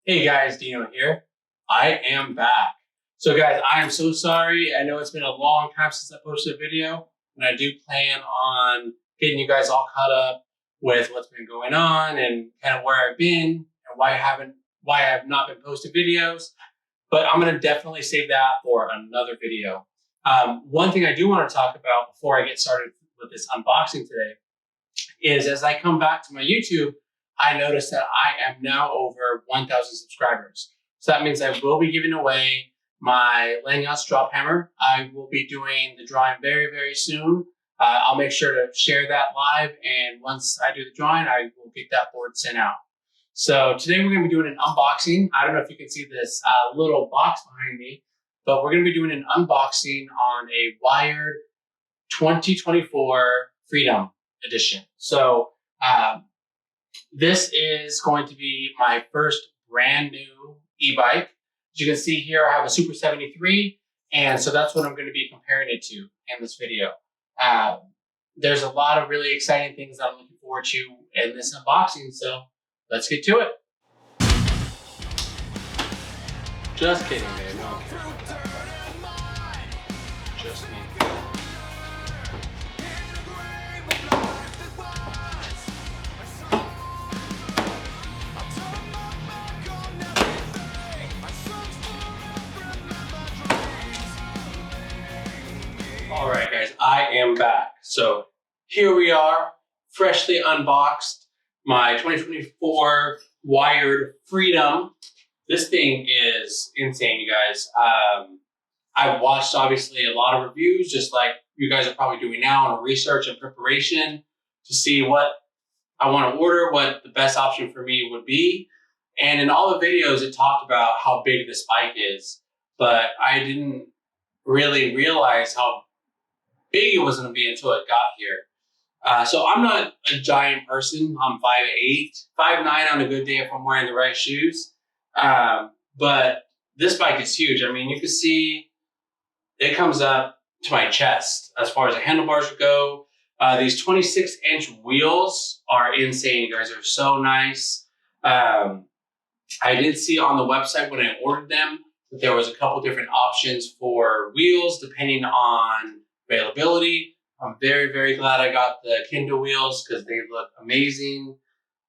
Hey guys, Dino here. I am back. So guys, I am so sorry. I know it's been a long time since I posted a video, and I do plan on getting you guys all caught up with what's been going on and kind of where I've been and why I have not been posting videos. But I'm gonna definitely save that for another video. One thing I do want to talk about before I get started with this unboxing today is as I come back to my YouTube, I noticed that I am now over 1,000 subscribers. So that means I will be giving away my Lanyards drop hammer. I will be doing the drawing very, very soon. I'll make sure to share that live, and once I do the drawing, I will get that board sent out. So today we're going to be doing an unboxing. I don't know if you can see this little box behind me, but we're going to be doing an unboxing on a Wired 2024 Freedom Edition. So this is going to be my first brand new e-bike. As you can see here, I have a Super 73, and so that's what I'm going to be comparing it to in this video. There's a lot of really exciting things that I'm looking forward to in this unboxing, so let's get to it. Just kidding, man. No. Just me. All right, guys, I am back. So here we are, freshly unboxed, my 2024 Wired Freedom. This thing is insane, you guys. I've watched, obviously, a lot of reviews, just like you guys are probably doing now, on research and preparation to see what I want to order, what the best option for me would be. And in all the videos, it talked about how big this bike is, but I didn't really realize how big it was going to be until it got here. So I'm not a giant person. I'm 5'8", 5'9" on a good day if I'm wearing the right shoes. But this bike is huge. I mean, you can see it comes up to my chest as far as the handlebars go. These 26-inch wheels are insane, you guys. They're so nice. I did see on the website when I ordered them that there was a couple different options for wheels depending on availability. I'm very, very glad I got the Kenda wheels because they look amazing.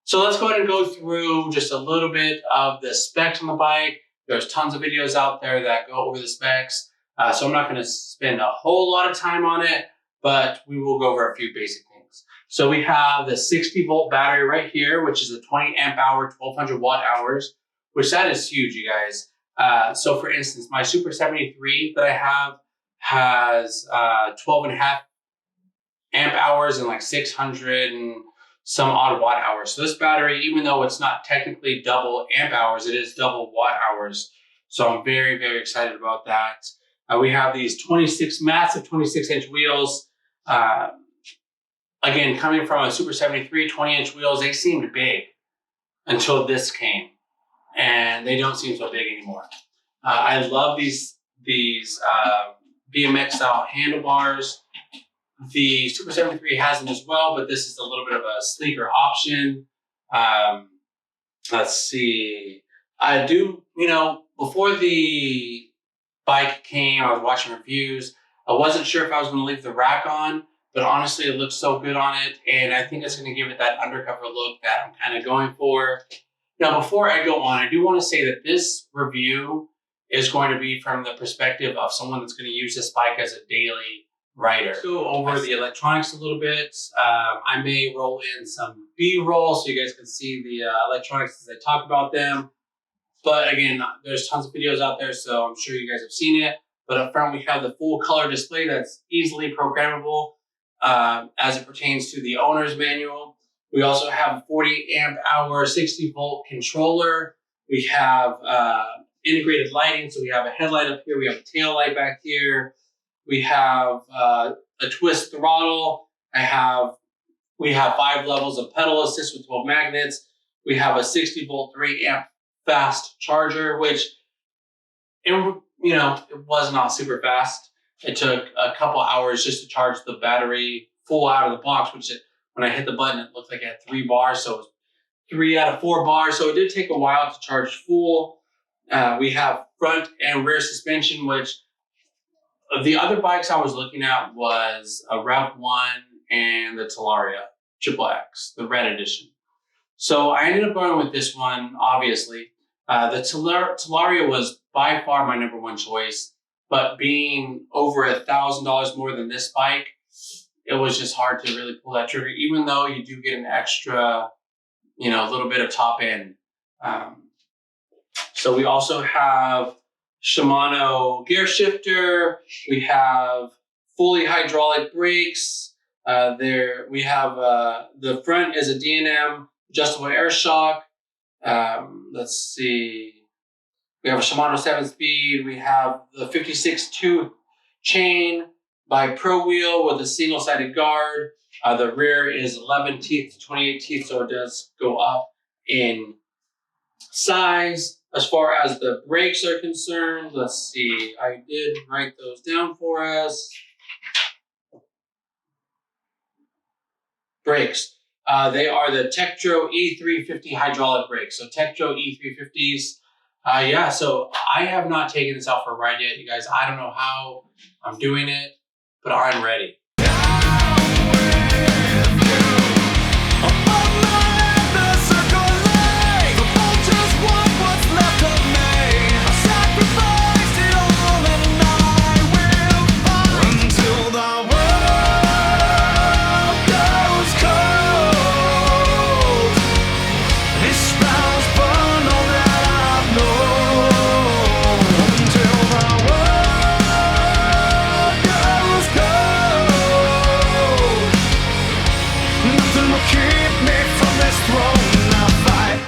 So let's go ahead and go through just a little bit of the specs on the bike. There's tons of videos out there that go over the specs. So I'm not going to spend a whole lot of time on it, but we will go over a few basic things. So we have the 60-volt battery right here, which is a 20 amp hour, 1200 watt hours, which that is huge, you guys. So for instance, my Super 73 that I have has 12.5 amp hours and like 600 and some odd watt hours. So this battery, even though it's not technically double amp hours, it is double watt hours. So I'm very, very excited about that. We have these massive 26-inch wheels. Again, coming from a Super 73, 20-inch wheels, they seemed big until this came, and they don't seem so big anymore. I love these BMX style handlebars. The Super 73 has them as well, but this is a little bit of a sleeker option. Let's see. I do, before the bike came, I was watching reviews. I wasn't sure if I was going to leave the rack on, but honestly, it looks so good on it, and I think it's going to give it that undercover look that I'm kind of going for. Now, before I go on, I do want to say that this review is going to be from the perspective of someone that's going to use this bike as a daily rider. Let's go over the electronics a little bit. I may roll in some B-roll so you guys can see the electronics as I talk about them. But again, there's tons of videos out there, so I'm sure you guys have seen it. But up front, we have the full color display that's easily programmable as it pertains to the owner's manual. We also have a 40 amp hour, 60 volt controller. We have integrated lighting. So we have a headlight up here. We have a tail light back here. We have a twist throttle. We have 5 levels of pedal assist with 12 magnets. We have a 60 volt, 3 amp fast charger, which it was not super fast. It took a couple hours just to charge the battery full out of the box, which when I hit the button, it looked like it had 3 bars. So 3 out of 4 bars, so it did take a while to charge full. We have front and rear suspension, which the other bikes I was looking at was a Rev 1 and the Talaria Triple X, the red edition. So I ended up going with this one, obviously. The Talaria was by far my number one choice, but being over $1,000 more than this bike, it was just hard to really pull that trigger, even though you do get an extra, a little bit of top end. So we also have Shimano gear shifter. We have fully hydraulic brakes. We have the front is a D&M adjustable air shock. Let's see. We have a Shimano 7-speed. We have the 56-tooth chain by Pro Wheel with a single-sided guard. The rear is 11 teeth to 28 teeth, so it does go up in size. As far as the brakes are concerned, let's see. I did write those down for us. Brakes. They are the Tektro E350 hydraulic brakes. So Tektro E350s. So I have not taken this out for a ride yet, you guys. I don't know how I'm doing it, but I'm ready.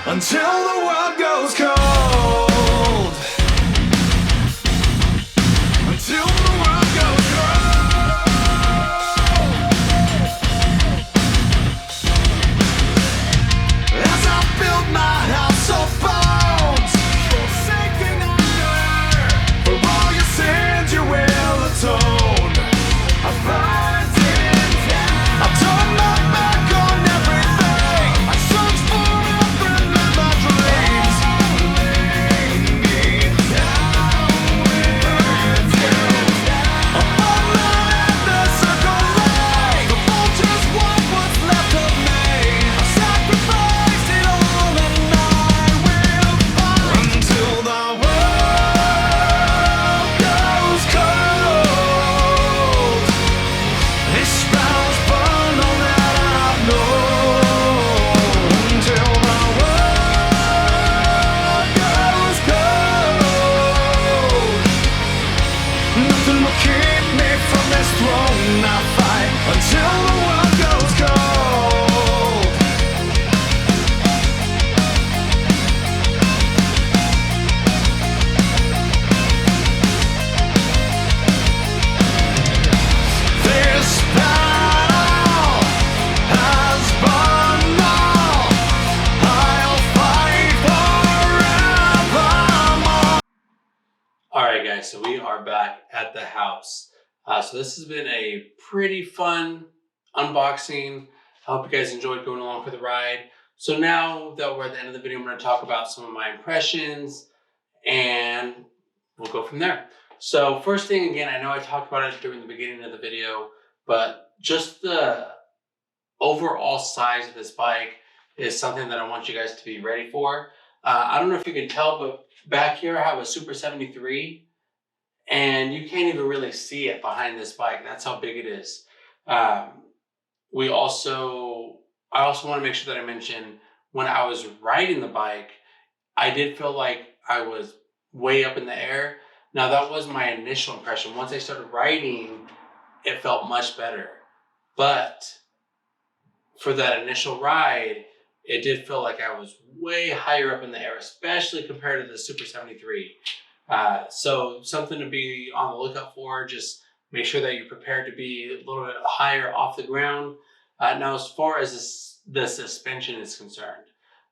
Until the world goes cold. Until the world goes cold. As I build my house of bones, forsaking under, for all your sins you will atone. I burned it down. I turned my back on everything. I searched for So we are back at the house. So this has been a pretty fun unboxing. I hope you guys enjoyed going along for the ride. So now that we're at the end of the video, I'm going to talk about some of my impressions and we'll go from there. So first thing, again, I know I talked about it during the beginning of the video, but just the overall size of this bike is something that I want you guys to be ready for. I don't know if you can tell, but back here I have a Super 73. And you can't even really see it behind this bike. That's how big it is. I also want to make sure that I mention when I was riding the bike, I did feel like I was way up in the air. Now that was my initial impression. Once I started riding, it felt much better. But for that initial ride, it did feel like I was way higher up in the air, especially compared to the Super 73. So something to be on the lookout for. Just make sure that you're prepared to be a little bit higher off the ground. Now, as far as the suspension is concerned,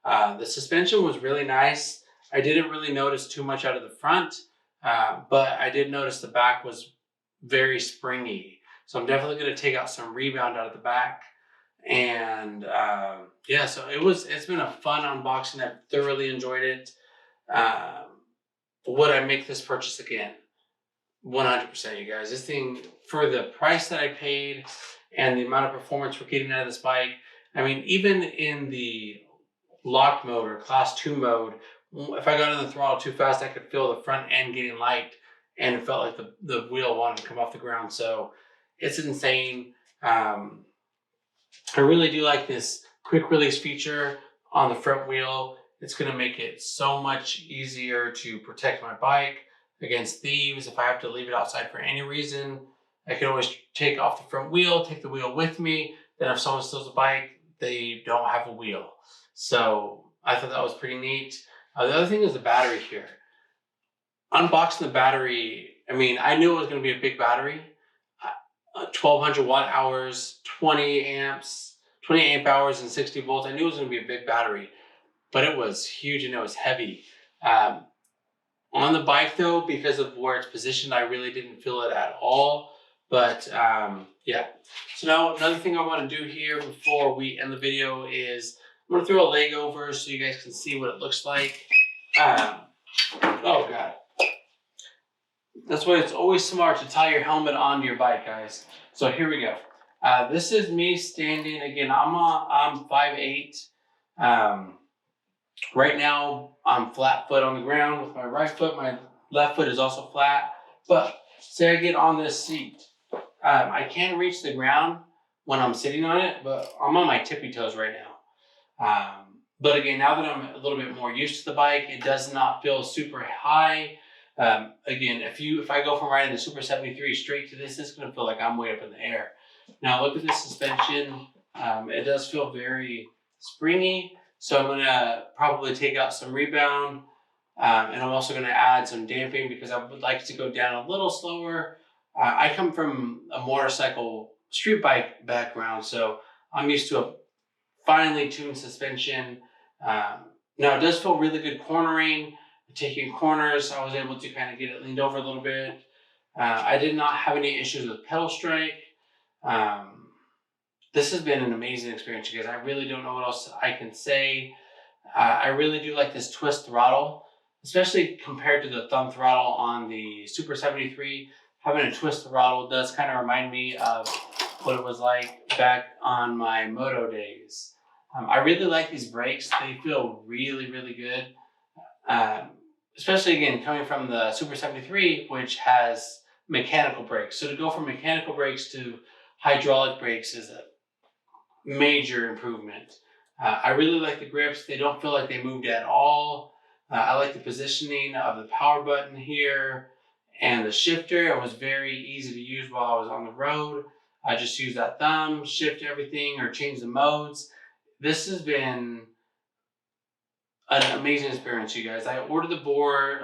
the suspension was really nice. I didn't really notice too much out of the front, but I did notice the back was very springy. So I'm definitely going to take out some rebound out of the back. And yeah, so it's been a fun unboxing. I've thoroughly enjoyed it. Would I make this purchase again? 100%, you guys. This thing, for the price that I paid and the amount of performance we're getting out of this bike, I mean, even in the locked mode or class 2 mode, if I got on the throttle too fast, I could feel the front end getting light, and it felt like the wheel wanted to come off the ground. So it's insane. I really do like this quick release feature on the front wheel. It's going to make it so much easier to protect my bike against thieves. If I have to leave it outside for any reason, I can always take off the front wheel, take the wheel with me. Then if someone steals a bike, they don't have a wheel. So I thought that was pretty neat. The other thing is the battery here. Unboxing the battery, I mean, I knew it was going to be a big battery. 1200 watt hours, 20 amp hours and 60 volts. I knew it was going to be a big battery, but it was huge and it was heavy. On the bike though, because of where it's positioned, I really didn't feel it at all. But yeah. So now another thing I want to do here before we end the video is I'm going to throw a leg over so you guys can see what it looks like. Oh God. That's why it's always smart to tie your helmet onto your bike, guys. So here we go. This is me standing. Again, I'm 5'8". Right now, I'm flat foot on the ground with my right foot. My left foot is also flat. But say I get on this seat. I can reach the ground when I'm sitting on it, but I'm on my tippy toes right now. But again, now that I'm a little bit more used to the bike, it does not feel super high. Again, if I go from riding the Super 73 straight to this, it's going to feel like I'm way up in the air. Now look at this suspension. It does feel very springy. So I'm going to probably take out some rebound, and I'm also going to add some damping because I would like to go down a little slower. I come from a motorcycle street bike background, so I'm used to a finely tuned suspension. Now it does feel really good cornering. Taking corners, I was able to kind of get it leaned over a little bit. I did not have any issues with pedal strike. This has been an amazing experience, you guys. I really don't know what else I can say. I really do like this twist throttle, especially compared to the thumb throttle on the Super 73. Having a twist throttle does kind of remind me of what it was like back on my moto days. I really like these brakes. They feel really, really good. Especially again, coming from the Super 73, which has mechanical brakes. So to go from mechanical brakes to hydraulic brakes is a major improvement. I really like the grips. They don't feel like they moved at all. I like the positioning of the power button here and the shifter. It was very easy to use while I was on the road. I just used that thumb, shift everything, or change the modes. This has been an amazing experience, you guys. I ordered the board.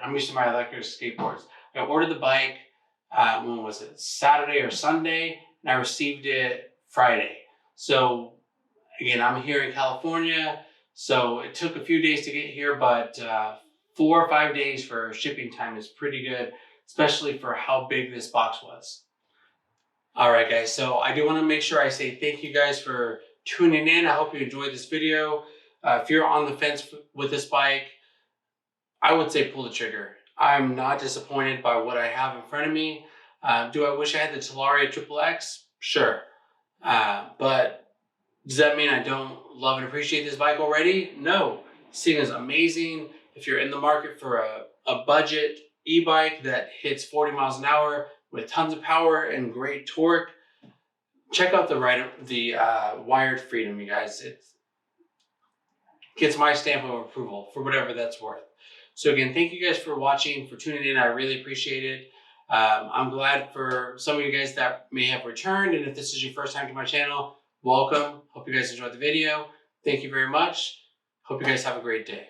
I'm used to my electric skateboards. I ordered the bike, when was it? Saturday or Sunday, and I received it Friday. So again, I'm here in California, so it took a few days to get here, but 4 or 5 days for shipping time is pretty good, especially for how big this box was. All right, guys, so I do want to make sure I say thank you guys for tuning in. I hope you enjoyed this video. If you're on the fence with this bike, I would say pull the trigger. I'm not disappointed by what I have in front of me. Do I wish I had the Talaria XXX? Sure. But does that mean I don't love and appreciate this bike already? No. This thing is amazing. If you're in the market for a budget e-bike that hits 40 miles an hour with tons of power and great torque, check out the Wired Freedom, you guys. It gets my stamp of approval for whatever that's worth. So again, thank you guys for watching, for tuning in. I really appreciate it. I'm glad for some of you guys that may have returned, and if this is your first time to my channel, welcome. Hope you guys enjoyed the video. Thank you very much. Hope you guys have a great day.